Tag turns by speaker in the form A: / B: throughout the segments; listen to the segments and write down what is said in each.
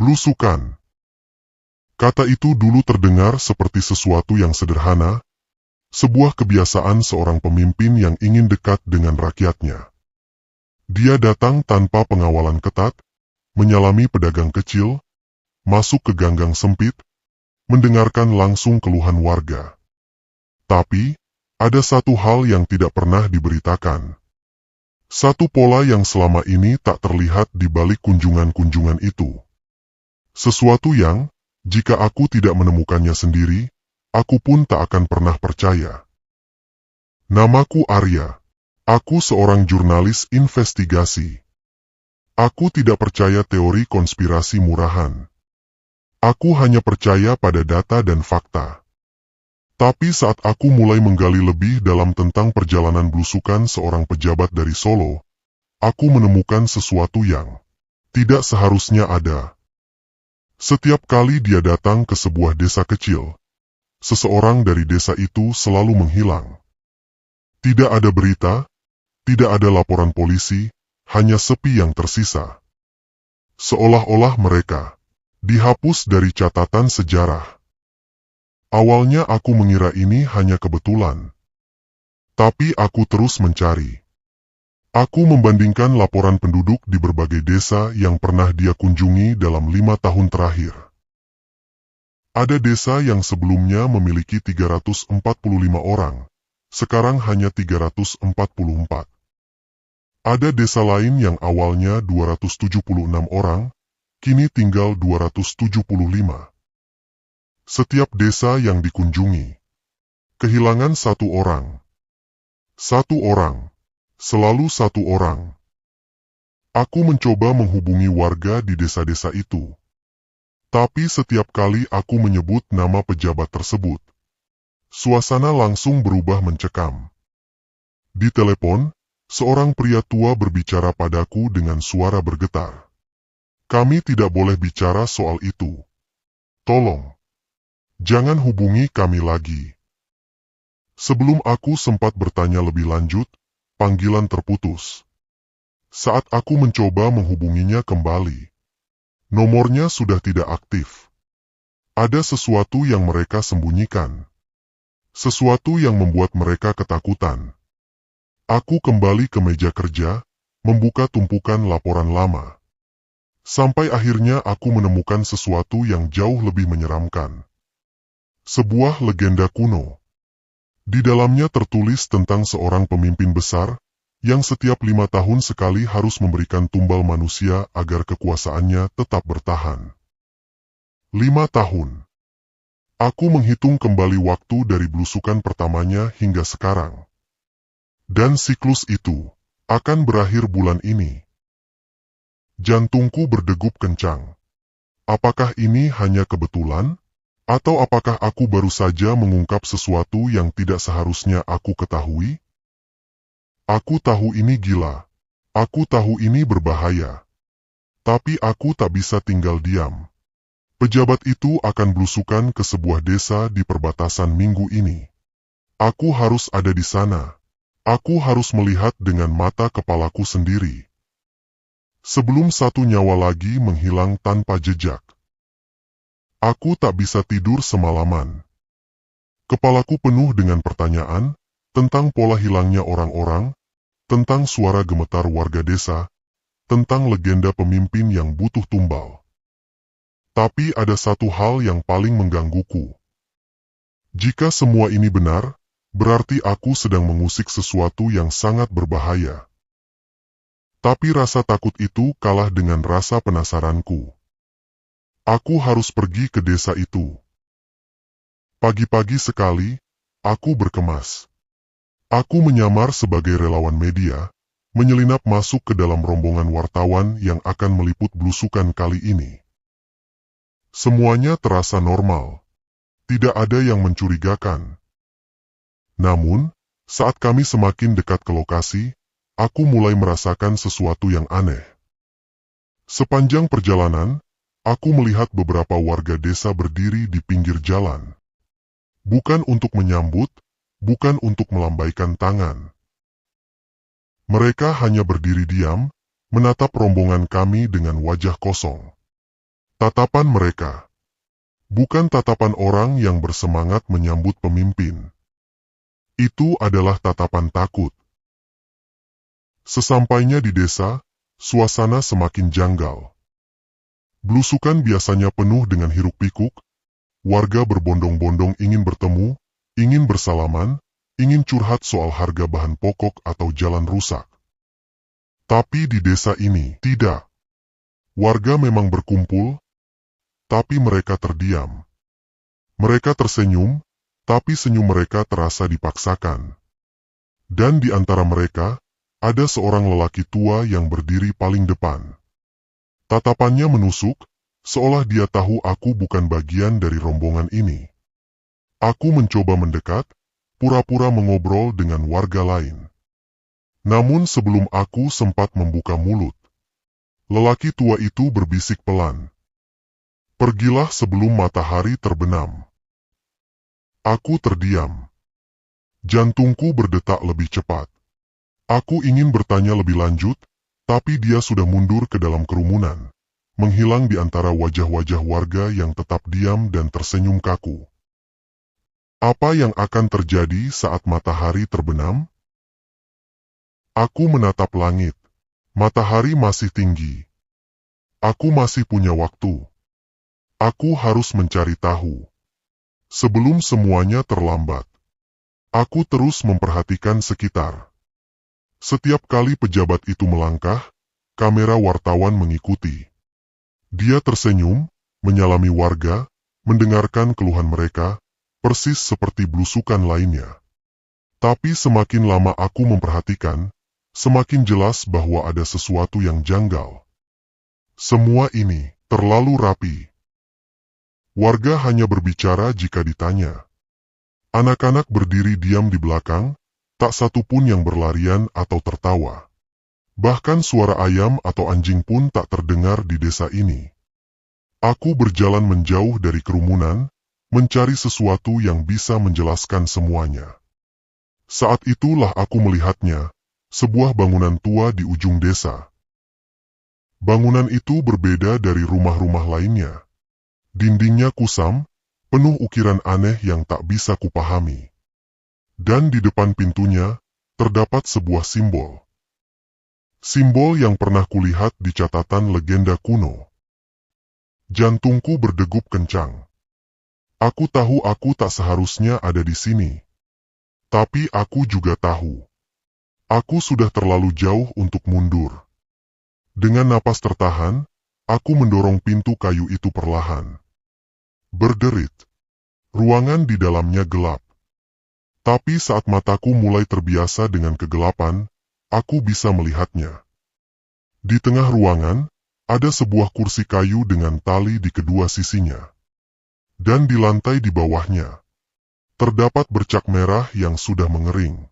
A: Blusukan. Kata itu dulu terdengar seperti sesuatu yang sederhana, sebuah kebiasaan seorang pemimpin yang ingin dekat dengan rakyatnya. Dia datang tanpa pengawalan ketat, menyalami pedagang kecil, masuk ke ganggang sempit, mendengarkan langsung keluhan warga. Tapi, ada satu hal yang tidak pernah diberitakan. Satu pola yang selama ini tak terlihat di balik kunjungan-kunjungan itu. Sesuatu yang, jika aku tidak menemukannya sendiri, aku pun tak akan pernah percaya. Namaku Arya. Aku seorang jurnalis investigasi. Aku tidak percaya teori konspirasi murahan. Aku hanya percaya pada data dan fakta. Tapi saat aku mulai menggali lebih dalam tentang perjalanan blusukan seorang pejabat dari Solo, aku menemukan sesuatu yang tidak seharusnya ada. Setiap kali dia datang ke sebuah desa kecil, seseorang dari desa itu selalu menghilang. Tidak ada berita, tidak ada laporan polisi, hanya sepi yang tersisa. Seolah-olah mereka dihapus dari catatan sejarah. Awalnya aku mengira ini hanya kebetulan. Tapi aku terus mencari. Aku membandingkan laporan penduduk di berbagai desa yang pernah dia kunjungi dalam 5 tahun terakhir. Ada desa yang sebelumnya memiliki 345 orang, sekarang hanya 344. Ada desa lain yang awalnya 276 orang, kini tinggal 275. Setiap desa yang dikunjungi kehilangan satu orang. Satu orang. Selalu satu orang. Aku mencoba menghubungi warga di desa-desa itu. Tapi setiap kali aku menyebut nama pejabat tersebut, suasana langsung berubah mencekam. Di telepon, seorang pria tua berbicara padaku dengan suara bergetar. Kami tidak boleh bicara soal itu. Tolong, jangan hubungi kami lagi. Sebelum aku sempat bertanya lebih lanjut, panggilan terputus. Saat aku mencoba menghubunginya kembali, nomornya sudah tidak aktif. Ada sesuatu yang mereka sembunyikan. Sesuatu yang membuat mereka ketakutan. Aku kembali ke meja kerja, membuka tumpukan laporan lama. Sampai akhirnya aku menemukan sesuatu yang jauh lebih menyeramkan. Sebuah legenda kuno. Di dalamnya tertulis tentang seorang pemimpin besar, yang setiap 5 tahun sekali harus memberikan tumbal manusia agar kekuasaannya tetap bertahan. 5 tahun. Aku menghitung kembali waktu dari blusukan pertamanya hingga sekarang. Dan siklus itu akan berakhir bulan ini. Jantungku berdegup kencang. Apakah ini hanya kebetulan? Atau apakah aku baru saja mengungkap sesuatu yang tidak seharusnya aku ketahui? Aku tahu ini gila. Aku tahu ini berbahaya. Tapi aku tak bisa tinggal diam. Pejabat itu akan blusukan ke sebuah desa di perbatasan minggu ini. Aku harus ada di sana. Aku harus melihat dengan mata kepalaku sendiri. Sebelum satu nyawa lagi menghilang tanpa jejak. Aku tak bisa tidur semalaman. Kepalaku penuh dengan pertanyaan, tentang pola hilangnya orang-orang, tentang suara gemetar warga desa, tentang legenda pemimpin yang butuh tumbal. Tapi ada satu hal yang paling menggangguku. Jika semua ini benar, berarti aku sedang mengusik sesuatu yang sangat berbahaya. Tapi rasa takut itu kalah dengan rasa penasaranku. Aku harus pergi ke desa itu. Pagi-pagi sekali, aku berkemas. Aku menyamar sebagai relawan media, menyelinap masuk ke dalam rombongan wartawan yang akan meliput blusukan kali ini. Semuanya terasa normal. Tidak ada yang mencurigakan. Namun, saat kami semakin dekat ke lokasi, aku mulai merasakan sesuatu yang aneh. Sepanjang perjalanan, aku melihat beberapa warga desa berdiri di pinggir jalan. Bukan untuk menyambut, bukan untuk melambaikan tangan. Mereka hanya berdiri diam, menatap rombongan kami dengan wajah kosong. Tatapan mereka bukan tatapan orang yang bersemangat menyambut pemimpin. Itu adalah tatapan takut. Sesampainya di desa, suasana semakin janggal. Belusukan biasanya penuh dengan hiruk-pikuk. Warga berbondong-bondong ingin bertemu, ingin bersalaman, ingin curhat soal harga bahan pokok atau jalan rusak. Tapi di desa ini, tidak. Warga memang berkumpul, tapi mereka terdiam. Mereka tersenyum, tapi senyum mereka terasa dipaksakan. Dan di antara mereka, ada seorang lelaki tua yang berdiri paling depan. Tatapannya menusuk, seolah dia tahu aku bukan bagian dari rombongan ini. Aku mencoba mendekat, pura-pura mengobrol dengan warga lain. Namun sebelum aku sempat membuka mulut, lelaki tua itu berbisik pelan. Pergilah sebelum matahari terbenam. Aku terdiam. Jantungku berdetak lebih cepat. Aku ingin bertanya lebih lanjut, tapi dia sudah mundur ke dalam kerumunan, menghilang di antara wajah-wajah warga yang tetap diam dan tersenyum kaku. Apa yang akan terjadi saat matahari terbenam? Aku menatap langit. Matahari masih tinggi. Aku masih punya waktu. Aku harus mencari tahu. Sebelum semuanya terlambat. Aku terus memperhatikan sekitar. Setiap kali pejabat itu melangkah, kamera wartawan mengikuti. Dia tersenyum, menyalami warga, mendengarkan keluhan mereka, persis seperti belusukan lainnya. Tapi semakin lama aku memperhatikan, semakin jelas bahwa ada sesuatu yang janggal. Semua ini terlalu rapi. Warga hanya berbicara jika ditanya. Anak-anak berdiri diam di belakang, tak satu pun yang berlarian atau tertawa. Bahkan suara ayam atau anjing pun tak terdengar di desa ini. Aku berjalan menjauh dari kerumunan, mencari sesuatu yang bisa menjelaskan semuanya. Saat itulah aku melihatnya, sebuah bangunan tua di ujung desa. Bangunan itu berbeda dari rumah-rumah lainnya. Dindingnya kusam, penuh ukiran aneh yang tak bisa kupahami. Dan di depan pintunya, terdapat sebuah simbol. Simbol yang pernah kulihat di catatan legenda kuno. Jantungku berdegup kencang. Aku tahu aku tak seharusnya ada di sini. Tapi aku juga tahu. Aku sudah terlalu jauh untuk mundur. Dengan napas tertahan, aku mendorong pintu kayu itu perlahan. Berderit. Ruangan di dalamnya gelap. Tapi saat mataku mulai terbiasa dengan kegelapan, aku bisa melihatnya. Di tengah ruangan, ada sebuah kursi kayu dengan tali di kedua sisinya. Dan di lantai di bawahnya, terdapat bercak merah yang sudah mengering.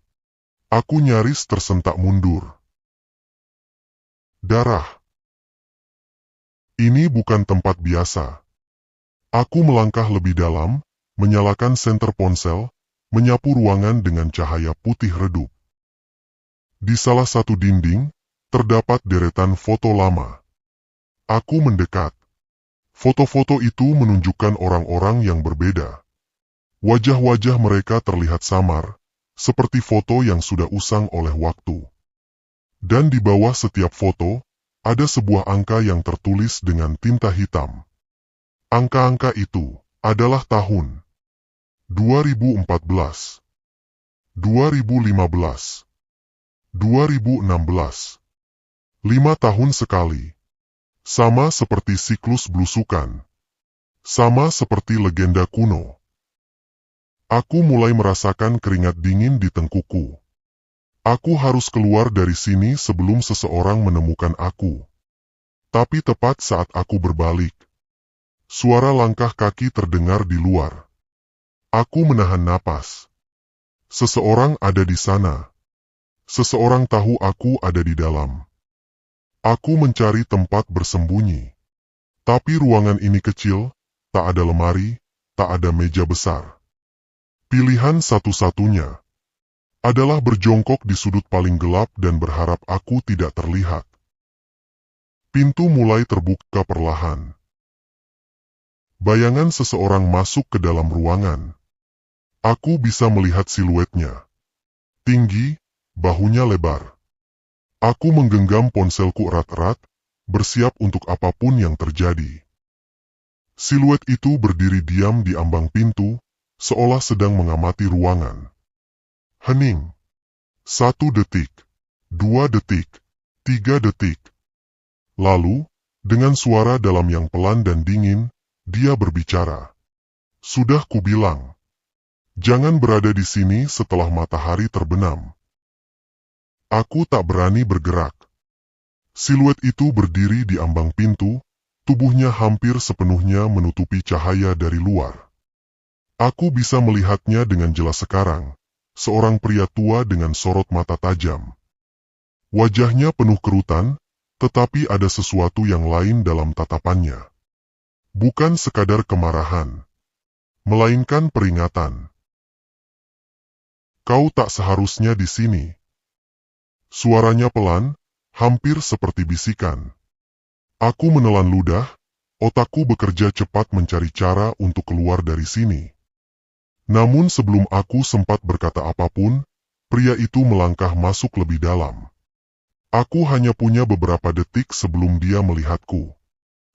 A: Aku nyaris tersentak mundur. Darah. Ini bukan tempat biasa. Aku melangkah lebih dalam, menyalakan senter ponsel, menyapu ruangan dengan cahaya putih redup. Di salah satu dinding, terdapat deretan foto lama. Aku mendekat. Foto-foto itu menunjukkan orang-orang yang berbeda. Wajah-wajah mereka terlihat samar, seperti foto yang sudah usang oleh waktu. Dan di bawah setiap foto, ada sebuah angka yang tertulis dengan tinta hitam. Angka-angka itu adalah tahun 2014, 2015, 2016. 5 tahun sekali. Sama seperti siklus belusukan. Sama seperti legenda kuno. Aku mulai merasakan keringat dingin di tengkukku. Aku harus keluar dari sini sebelum seseorang menemukan aku. Tapi tepat saat aku berbalik, suara langkah kaki terdengar di luar. Aku menahan napas. Seseorang ada di sana. Seseorang tahu aku ada di dalam. Aku mencari tempat bersembunyi. Tapi ruangan ini kecil, tak ada lemari, tak ada meja besar. Pilihan satu-satunya adalah berjongkok di sudut paling gelap dan berharap aku tidak terlihat. Pintu mulai terbuka perlahan. Bayangan seseorang masuk ke dalam ruangan. Aku bisa melihat siluetnya. Tinggi, bahunya lebar. Aku menggenggam ponselku erat-erat, bersiap untuk apapun yang terjadi. Siluet itu berdiri diam di ambang pintu, seolah sedang mengamati ruangan. Hening. 1 detik, 2 detik, 3 detik. Lalu, dengan suara dalam yang pelan dan dingin, dia berbicara. Sudah kubilang. Jangan berada di sini setelah matahari terbenam. Aku tak berani bergerak. Siluet itu berdiri di ambang pintu, tubuhnya hampir sepenuhnya menutupi cahaya dari luar. Aku bisa melihatnya dengan jelas sekarang, seorang pria tua dengan sorot mata tajam. Wajahnya penuh kerutan, tetapi ada sesuatu yang lain dalam tatapannya. Bukan sekadar kemarahan, melainkan peringatan. Kau tak seharusnya di sini. Suaranya pelan, hampir seperti bisikan. Aku menelan ludah, otakku bekerja cepat mencari cara untuk keluar dari sini. Namun sebelum aku sempat berkata apapun, pria itu melangkah masuk lebih dalam. Aku hanya punya beberapa detik sebelum dia melihatku.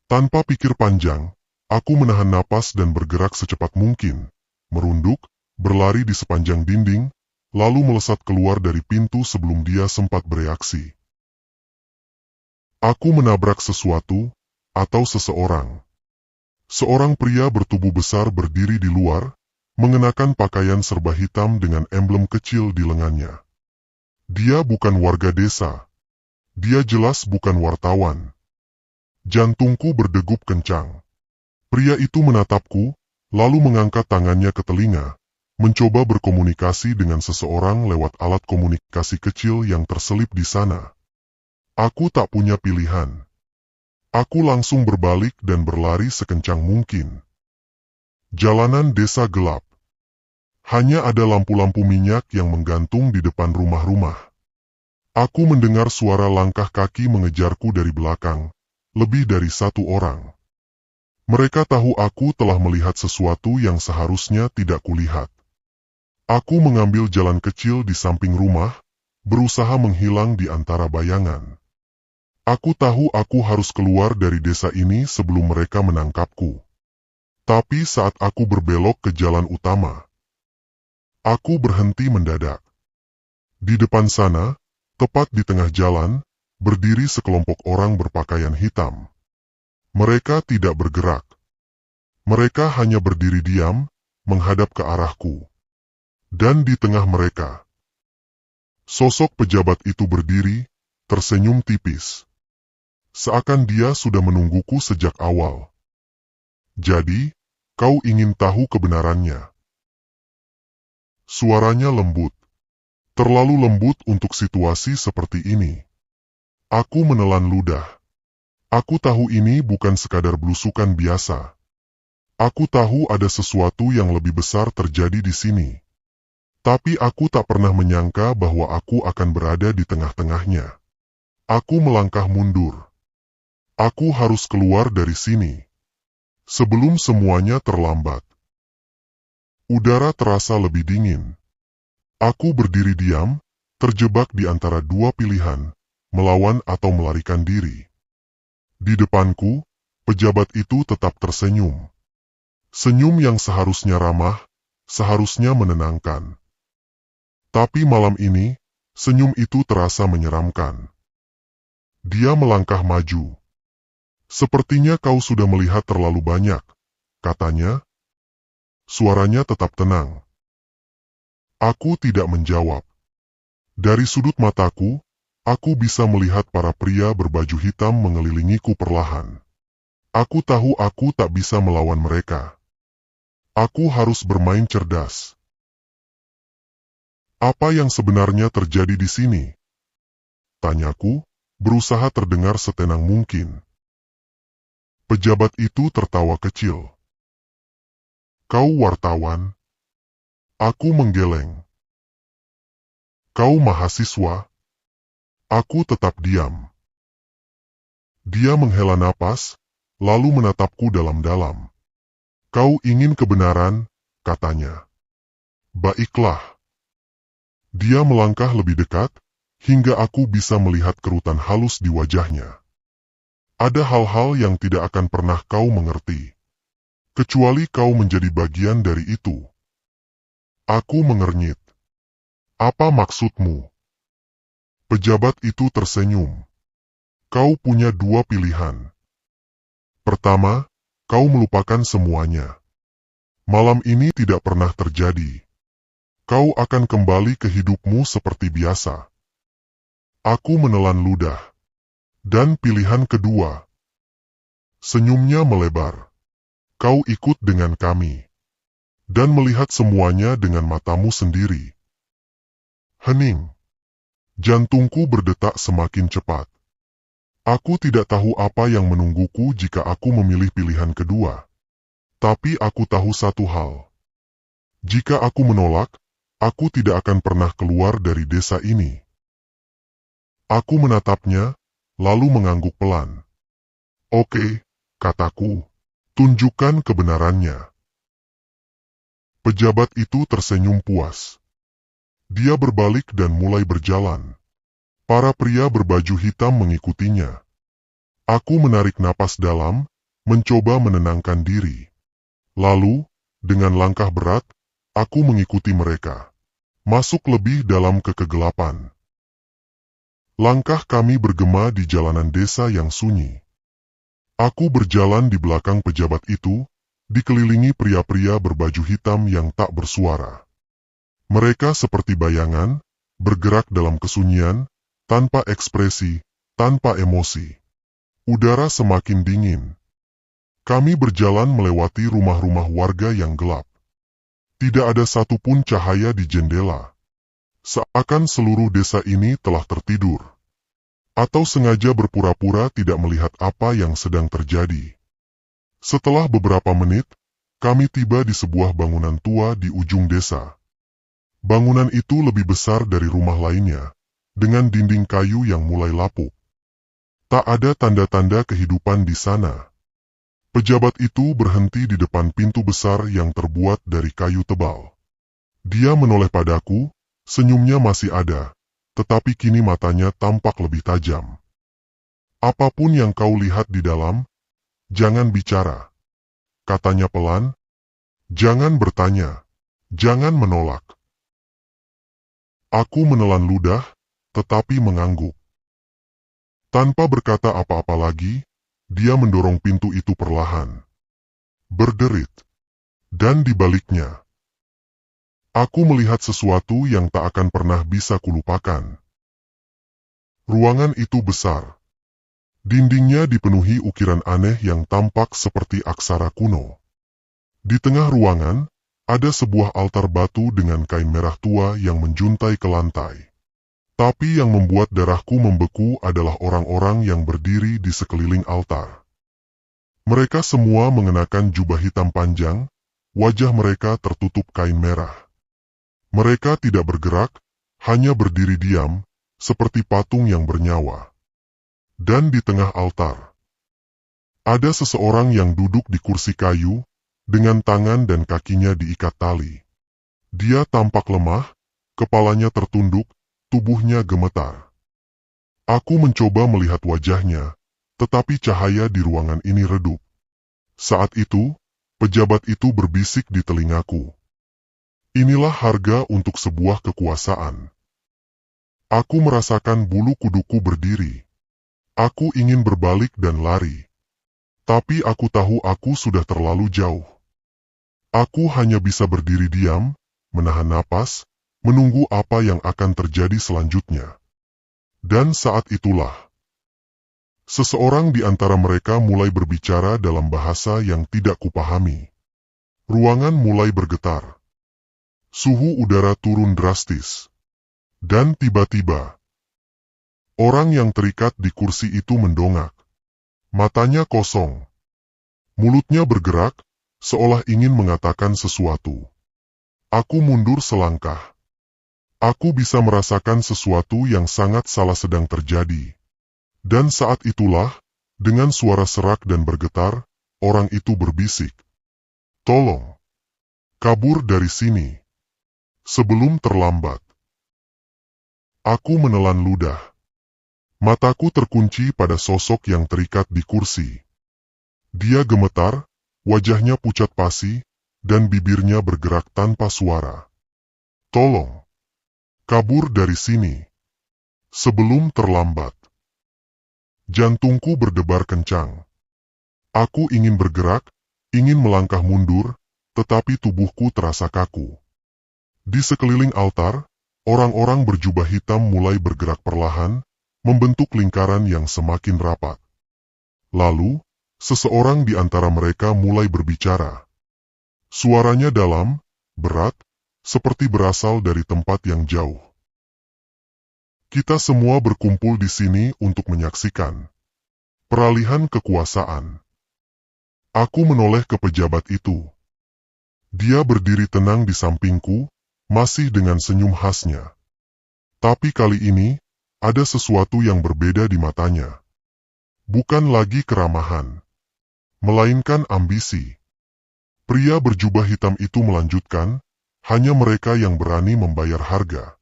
A: Tanpa pikir panjang, aku menahan napas dan bergerak secepat mungkin, merunduk, berlari di sepanjang dinding, lalu melesat keluar dari pintu sebelum dia sempat bereaksi. Aku menabrak sesuatu, atau seseorang. Seorang pria bertubuh besar berdiri di luar, mengenakan pakaian serba hitam dengan emblem kecil di lengannya. Dia bukan warga desa. Dia jelas bukan wartawan. Jantungku berdegup kencang. Pria itu menatapku, lalu mengangkat tangannya ke telinga, mencoba berkomunikasi dengan seseorang lewat alat komunikasi kecil yang terselip di sana. Aku tak punya pilihan. Aku langsung berbalik dan berlari sekencang mungkin. Jalanan desa gelap. Hanya ada lampu-lampu minyak yang menggantung di depan rumah-rumah. Aku mendengar suara langkah kaki mengejarku dari belakang, lebih dari 1 orang. Mereka tahu aku telah melihat sesuatu yang seharusnya tidak kulihat. Aku mengambil jalan kecil di samping rumah, berusaha menghilang di antara bayangan. Aku tahu aku harus keluar dari desa ini sebelum mereka menangkapku. Tapi saat aku berbelok ke jalan utama, aku berhenti mendadak. Di depan sana, tepat di tengah jalan, berdiri sekelompok orang berpakaian hitam. Mereka tidak bergerak. Mereka hanya berdiri diam, menghadap ke arahku. Dan di tengah mereka, sosok pejabat itu berdiri, tersenyum tipis. Seakan dia sudah menungguku sejak awal. Jadi, kau ingin tahu kebenarannya? Suaranya lembut. Terlalu lembut untuk situasi seperti ini. Aku menelan ludah. Aku tahu ini bukan sekadar blusukan biasa. Aku tahu ada sesuatu yang lebih besar terjadi di sini. Tapi aku tak pernah menyangka bahwa aku akan berada di tengah-tengahnya. Aku melangkah mundur. Aku harus keluar dari sini. Sebelum semuanya terlambat. Udara terasa lebih dingin. Aku berdiri diam, terjebak di antara 2 pilihan, melawan atau melarikan diri. Di depanku, pejabat itu tetap tersenyum. Senyum yang seharusnya ramah, seharusnya menenangkan. Tapi malam ini, senyum itu terasa menyeramkan. Dia melangkah maju. Sepertinya kau sudah melihat terlalu banyak, katanya. Suaranya tetap tenang. Aku tidak menjawab. Dari sudut mataku, aku bisa melihat para pria berbaju hitam mengelilingiku perlahan. Aku tahu aku tak bisa melawan mereka. Aku harus bermain cerdas. Apa yang sebenarnya terjadi di sini? Tanyaku, berusaha terdengar setenang mungkin. Pejabat itu tertawa kecil. Kau wartawan? Aku menggeleng. Kau mahasiswa? Aku tetap diam. Dia menghela napas, lalu menatapku dalam-dalam. Kau ingin kebenaran, katanya. Baiklah. Dia melangkah lebih dekat, hingga aku bisa melihat kerutan halus di wajahnya. Ada hal-hal yang tidak akan pernah kau mengerti. Kecuali kau menjadi bagian dari itu. Aku mengernyit. Apa maksudmu? Pejabat itu tersenyum. Kau punya dua pilihan. Pertama, kau melupakan semuanya. Malam ini tidak pernah terjadi. Kau akan kembali ke hidupmu seperti biasa. Aku menelan ludah. Dan pilihan kedua. Senyumnya melebar. Kau ikut dengan kami. Dan melihat semuanya dengan matamu sendiri. Hening. Jantungku berdetak semakin cepat. Aku tidak tahu apa yang menungguku jika aku memilih pilihan kedua. Tapi aku tahu satu hal. Jika aku menolak, aku tidak akan pernah keluar dari desa ini. Aku menatapnya, lalu mengangguk pelan. Oke, kataku. Tunjukkan kebenarannya. Pejabat itu tersenyum puas. Dia berbalik dan mulai berjalan. Para pria berbaju hitam mengikutinya. Aku menarik napas dalam, mencoba menenangkan diri. Lalu, dengan langkah berat, aku mengikuti mereka. Masuk lebih dalam ke kegelapan. Langkah kami bergema di jalanan desa yang sunyi. Aku berjalan di belakang pejabat itu, dikelilingi pria-pria berbaju hitam yang tak bersuara. Mereka seperti bayangan, bergerak dalam kesunyian, tanpa ekspresi, tanpa emosi. Udara semakin dingin. Kami berjalan melewati rumah-rumah warga yang gelap. Tidak ada satupun cahaya di jendela. Seakan seluruh desa ini telah tertidur. Atau sengaja berpura-pura tidak melihat apa yang sedang terjadi. Setelah beberapa menit, kami tiba di sebuah bangunan tua di ujung desa. Bangunan itu lebih besar dari rumah lainnya, dengan dinding kayu yang mulai lapuk. Tak ada tanda-tanda kehidupan di sana. Pejabat itu berhenti di depan pintu besar yang terbuat dari kayu tebal. Dia menoleh padaku, senyumnya masih ada, tetapi kini matanya tampak lebih tajam. Apapun yang kau lihat di dalam, jangan bicara. Katanya pelan, jangan bertanya, jangan menolak. Aku menelan ludah, tetapi mengangguk. Tanpa berkata apa-apa lagi, dia mendorong pintu itu perlahan. Berderit. Dan di baliknya, aku melihat sesuatu yang tak akan pernah bisa kulupakan. Ruangan itu besar. Dindingnya dipenuhi ukiran aneh yang tampak seperti aksara kuno. Di tengah ruangan, ada sebuah altar batu dengan kain merah tua yang menjuntai ke lantai. Tapi yang membuat darahku membeku adalah orang-orang yang berdiri di sekeliling altar. Mereka semua mengenakan jubah hitam panjang, wajah mereka tertutup kain merah. Mereka tidak bergerak, hanya berdiri diam, seperti patung yang bernyawa. Dan di tengah altar, ada seseorang yang duduk di kursi kayu, dengan tangan dan kakinya diikat tali. Dia tampak lemah, kepalanya tertunduk, tubuhnya gemetar. Aku mencoba melihat wajahnya, tetapi cahaya di ruangan ini redup. Saat itu, pejabat itu berbisik di telingaku. Inilah harga untuk sebuah kekuasaan. Aku merasakan bulu kuduku berdiri. Aku ingin berbalik dan lari. Tapi aku tahu aku sudah terlalu jauh. Aku hanya bisa berdiri diam, menahan napas, menunggu apa yang akan terjadi selanjutnya. Dan saat itulah, seseorang di antara mereka mulai berbicara dalam bahasa yang tidak kupahami. Ruangan mulai bergetar. Suhu udara turun drastis. Dan tiba-tiba, orang yang terikat di kursi itu mendongak. Matanya kosong. Mulutnya bergerak, seolah ingin mengatakan sesuatu. Aku mundur selangkah. Aku bisa merasakan sesuatu yang sangat salah sedang terjadi. Dan saat itulah, dengan suara serak dan bergetar, orang itu berbisik. Tolong, kabur dari sini, sebelum terlambat. Aku menelan ludah. Mataku terkunci pada sosok yang terikat di kursi. Dia gemetar, wajahnya pucat pasi, dan bibirnya bergerak tanpa suara. Tolong, kabur dari sini, sebelum terlambat. Jantungku berdebar kencang. Aku ingin bergerak, ingin melangkah mundur, tetapi tubuhku terasa kaku. Di sekeliling altar, orang-orang berjubah hitam mulai bergerak perlahan, membentuk lingkaran yang semakin rapat. Lalu, seseorang di antara mereka mulai berbicara. Suaranya dalam, berat, seperti berasal dari tempat yang jauh. Kita semua berkumpul di sini untuk menyaksikan peralihan kekuasaan. Aku menoleh ke pejabat itu. Dia berdiri tenang di sampingku, masih dengan senyum khasnya. Tapi kali ini, ada sesuatu yang berbeda di matanya. Bukan lagi keramahan, melainkan ambisi. Pria berjubah hitam itu melanjutkan, hanya mereka yang berani membayar harga,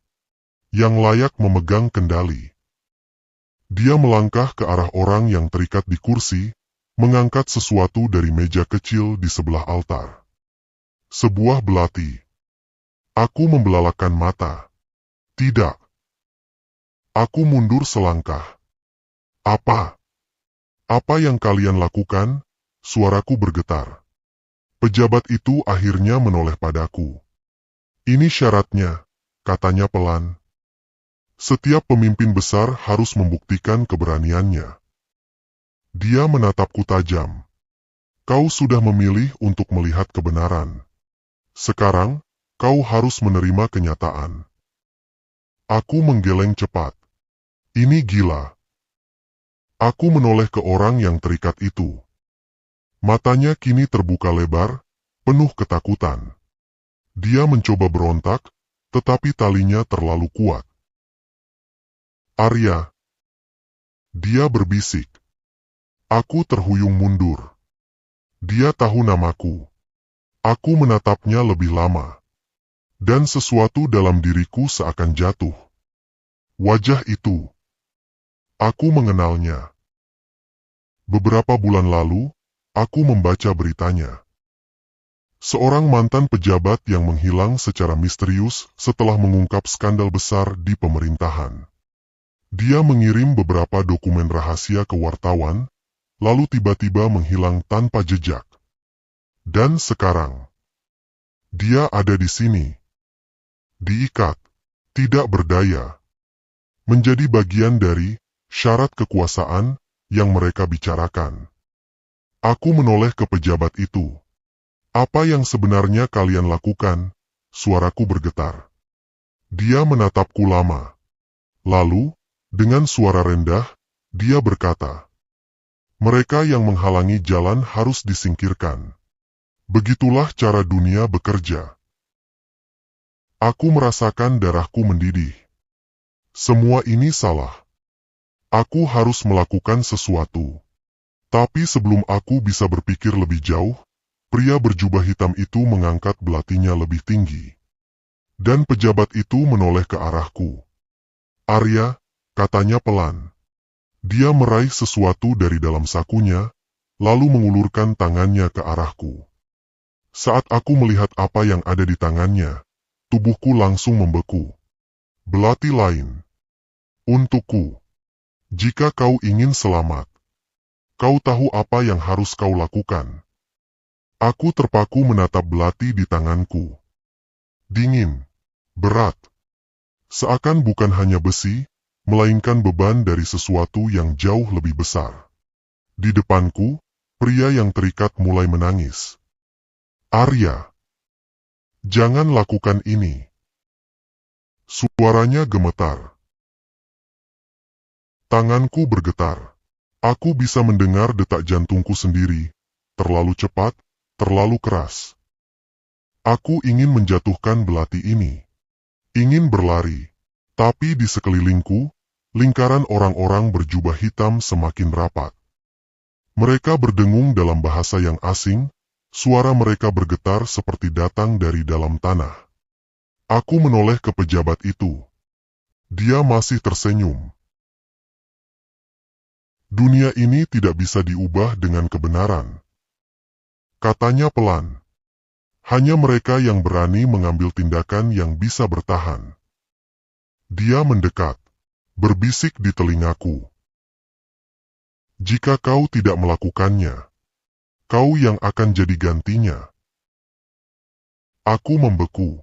A: yang layak memegang kendali. Dia melangkah ke arah orang yang terikat di kursi, mengangkat sesuatu dari meja kecil di sebelah altar. Sebuah belati. Aku membelalakan mata. Tidak. Aku mundur selangkah. Apa? Apa yang kalian lakukan? Suaraku bergetar. Pejabat itu akhirnya menoleh padaku. Ini syaratnya, katanya pelan. Setiap pemimpin besar harus membuktikan keberaniannya. Dia menatapku tajam. Kau sudah memilih untuk melihat kebenaran. Sekarang, kau harus menerima kenyataan. Aku menggeleng cepat. Ini gila. Aku menoleh ke orang yang terikat itu. Matanya kini terbuka lebar, penuh ketakutan. Dia mencoba berontak, tetapi talinya terlalu kuat. Arya. Dia berbisik. Aku terhuyung mundur. Dia tahu namaku. Aku menatapnya lebih lama. Dan sesuatu dalam diriku seakan jatuh. Wajah itu. Aku mengenalnya. Beberapa bulan lalu, aku membaca beritanya. Seorang mantan pejabat yang menghilang secara misterius setelah mengungkap skandal besar di pemerintahan. Dia mengirim beberapa dokumen rahasia ke wartawan, lalu tiba-tiba menghilang tanpa jejak. Dan sekarang, dia ada di sini. Diikat, tidak berdaya. Menjadi bagian dari syarat kekuasaan yang mereka bicarakan. Aku menoleh ke pejabat itu. Apa yang sebenarnya kalian lakukan? Suaraku bergetar. Dia menatapku lama. Lalu, dengan suara rendah, dia berkata, mereka yang menghalangi jalan harus disingkirkan. Begitulah cara dunia bekerja. Aku merasakan darahku mendidih. Semua ini salah. Aku harus melakukan sesuatu. Tapi sebelum aku bisa berpikir lebih jauh, pria berjubah hitam itu mengangkat belatinya lebih tinggi. Dan pejabat itu menoleh ke arahku. Arya, katanya pelan. Dia meraih sesuatu dari dalam sakunya, lalu mengulurkan tangannya ke arahku. Saat aku melihat apa yang ada di tangannya, tubuhku langsung membeku. Belati lain. Untukku. Jika kau ingin selamat, kau tahu apa yang harus kau lakukan. Aku terpaku menatap belati di tanganku. Dingin. Berat. Seakan bukan hanya besi, melainkan beban dari sesuatu yang jauh lebih besar. Di depanku, pria yang terikat mulai menangis. Arya. Jangan lakukan ini. Suaranya gemetar. Tanganku bergetar. Aku bisa mendengar detak jantungku sendiri, terlalu cepat, terlalu keras. Aku ingin menjatuhkan belati ini. Ingin berlari. Tapi di sekelilingku, lingkaran orang-orang berjubah hitam semakin rapat. Mereka berdengung dalam bahasa yang asing, Suara mereka bergetar seperti datang dari dalam tanah. Aku menoleh ke pejabat itu. Dia masih tersenyum. Dunia ini tidak bisa diubah dengan kebenaran, katanya pelan. Hanya mereka yang berani mengambil tindakan yang bisa bertahan. Dia mendekat, berbisik di telingaku. Jika kau tidak melakukannya, kau yang akan jadi gantinya. Aku membeku.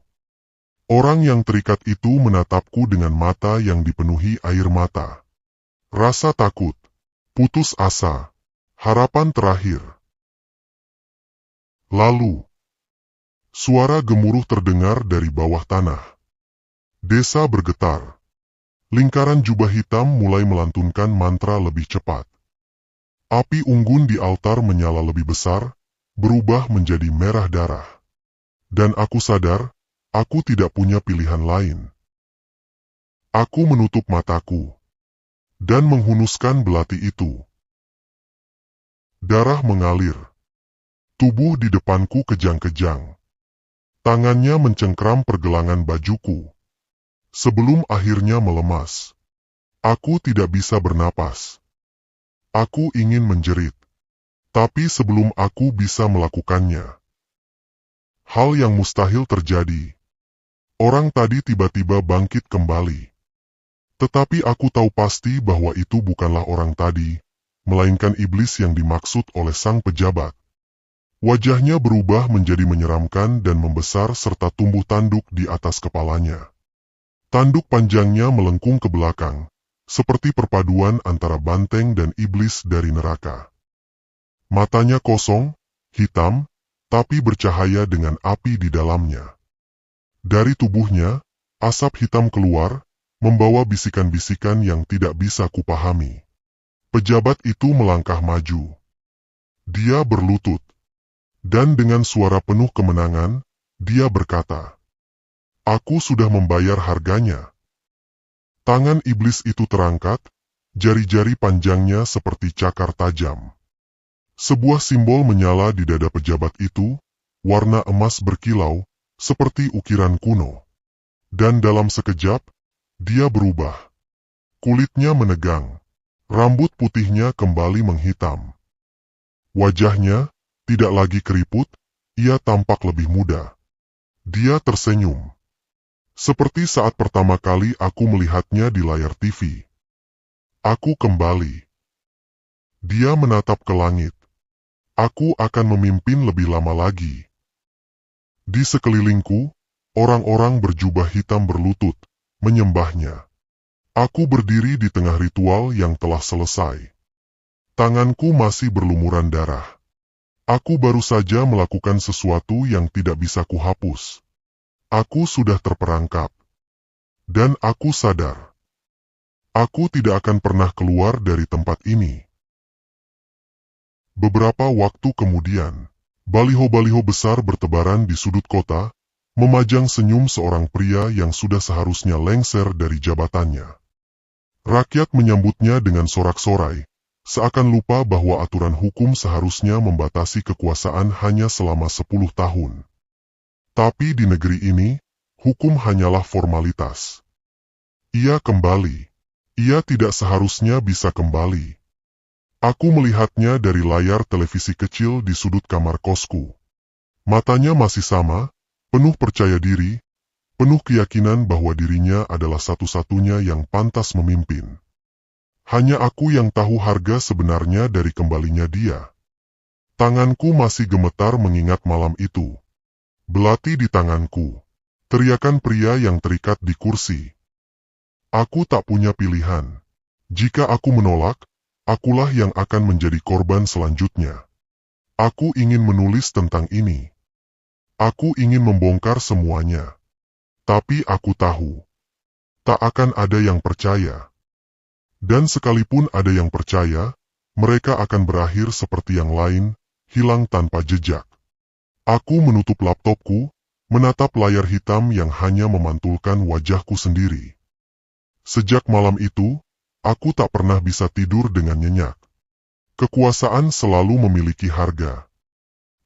A: Orang yang terikat itu menatapku dengan mata yang dipenuhi air mata. Rasa takut, putus asa, harapan terakhir. Lalu, suara gemuruh terdengar dari bawah tanah. Desa bergetar. Lingkaran jubah hitam mulai melantunkan mantra lebih cepat. Api unggun di altar menyala lebih besar, berubah menjadi merah darah. Dan aku sadar, aku tidak punya pilihan lain. Aku menutup mataku dan menghunuskan belati itu. Darah mengalir. Tubuh di depanku kejang-kejang. Tangannya mencengkram pergelangan bajuku. Sebelum akhirnya melemas. Aku tidak bisa bernapas. Aku ingin menjerit. Tapi sebelum aku bisa melakukannya, hal yang mustahil terjadi. Orang tadi tiba-tiba bangkit kembali. Tetapi aku tahu pasti bahwa itu bukanlah orang tadi, melainkan iblis yang dimaksud oleh sang pejabat. Wajahnya berubah menjadi menyeramkan dan membesar serta tumbuh tanduk di atas kepalanya. Tanduk panjangnya melengkung ke belakang, seperti perpaduan antara banteng dan iblis dari neraka. Matanya kosong, hitam, tapi bercahaya dengan api di dalamnya. Dari tubuhnya, asap hitam keluar, membawa bisikan-bisikan yang tidak bisa kupahami. Pejabat itu melangkah maju. Dia berlutut. Dan dengan suara penuh kemenangan, dia berkata, "Aku sudah membayar harganya." Tangan iblis itu terangkat, jari-jari panjangnya seperti cakar tajam. Sebuah simbol menyala di dada pejabat itu, warna emas berkilau, seperti ukiran kuno. Dan dalam sekejap, dia berubah. Kulitnya menegang, rambut putihnya kembali menghitam. Wajahnya tidak lagi keriput, ia tampak lebih muda. Dia tersenyum. Seperti saat pertama kali aku melihatnya di layar TV. Aku kembali. Dia menatap ke langit. Aku akan memimpin lebih lama lagi. Di sekelilingku, orang-orang berjubah hitam berlutut, menyembahnya. Aku berdiri di tengah ritual yang telah selesai. Tanganku masih berlumuran darah. Aku baru saja melakukan sesuatu yang tidak bisa kuhapus. Aku sudah terperangkap. Dan aku sadar. Aku tidak akan pernah keluar dari tempat ini. Beberapa waktu kemudian, baliho-baliho besar bertebaran di sudut kota, memajang senyum seorang pria yang sudah seharusnya lengser dari jabatannya. Rakyat menyambutnya dengan sorak-sorai, seakan lupa bahwa aturan hukum seharusnya membatasi kekuasaan hanya selama 10 tahun. Tapi di negeri ini, hukum hanyalah formalitas. Ia kembali. Ia tidak seharusnya bisa kembali. Aku melihatnya dari layar televisi kecil di sudut kamar kosku. Matanya masih sama, penuh percaya diri, penuh keyakinan bahwa dirinya adalah satu-satunya yang pantas memimpin. Hanya aku yang tahu harga sebenarnya dari kembalinya dia. Tanganku masih gemetar mengingat malam itu. Belati di tanganku. Teriakan pria yang terikat di kursi. Aku tak punya pilihan. Jika aku menolak, akulah yang akan menjadi korban selanjutnya. Aku ingin menulis tentang ini. Aku ingin membongkar semuanya. Tapi aku tahu. Tak akan ada yang percaya. Dan sekalipun ada yang percaya, mereka akan berakhir seperti yang lain, hilang tanpa jejak. Aku menutup laptopku, menatap layar hitam yang hanya memantulkan wajahku sendiri. Sejak malam itu, aku tak pernah bisa tidur dengan nyenyak. Kekuasaan selalu memiliki harga.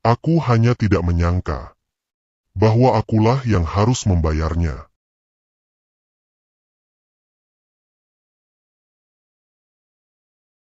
A: Aku hanya tidak menyangka bahwa akulah yang harus membayarnya.